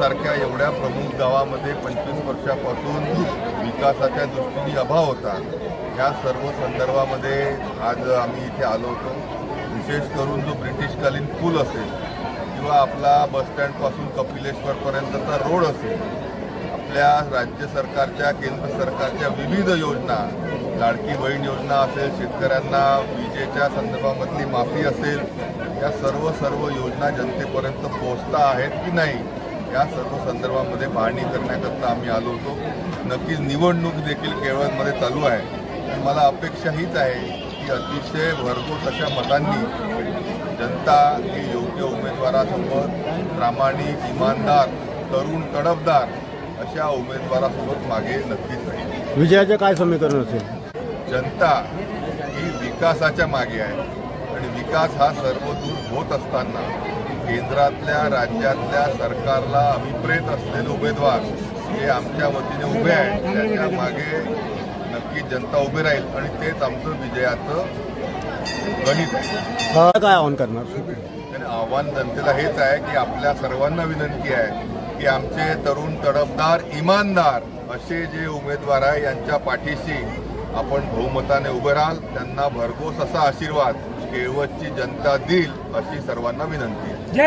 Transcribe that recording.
केळवदसारख्या एवढ्या प्रमुख गावामध्ये 25 वर्षापासून विकासाच्या दृष्टीने अभाव होता। या सर्व संदर्भामध्ये आज आम्ही इथे आलो होतो। विशेष करून जो ब्रिटिशकालीन पूल असेल किंवा आपला बसस्टँडपासून कपिलेश्वरपर्यंतचा रोड असेल, आपल्या राज्य सरकारच्या केंद्र सरकारच्या विविध योजना, लाडकी बहीण योजना असेल, शेतकऱ्यांना विजेच्या संदर्भामधली माफी असेल, या सर्व योजना जनतेपर्यंत पोहोचता आहेत की नाही, या सर्व संदर्भामध्ये पाहणी करण्याकरता आम्ही आलो होतो। नक्कीच निवडणूक देखील केळवदमध्ये चालू आहे आणि मला अपेक्षा हीच आहे की अतिशय भरघोस अशा मतांनी जनता ही योग्य उमेदवारासोबत प्रामाणिक, इमानदार, तरुण, तडफदार अशा उमेदवारासोबत मागे नक्कीच राहील। विजयाचे काय समीकरण असेल? जनता ही विकासाच्या मागे आहे आणि विकास हा सर्वदूर होत असताना केंद्रातल्या राज्यातल्या सरकारला अभिप्रेत असलेले उमेदवार जे आमच्या वतीने उभे आहेत त्याच्या मागे नक्की जनता उभी राहील आणि तेच आमचं विजयाचं गणित आहे। काय आव्हान करणार? आणि आव्हान जनतेला हेच आहे की आपल्या सर्वांना विनंती आहे की आमचे तरुण, तडफदार, इमानदार असे जे उमेदवार आहे यांच्या पाठीशी आपण बहुमताने उभे राहाल, त्यांना भरघोस असा आशीर्वाद केळवदची जनता देईल अशी सर्वांना विनंती आहे।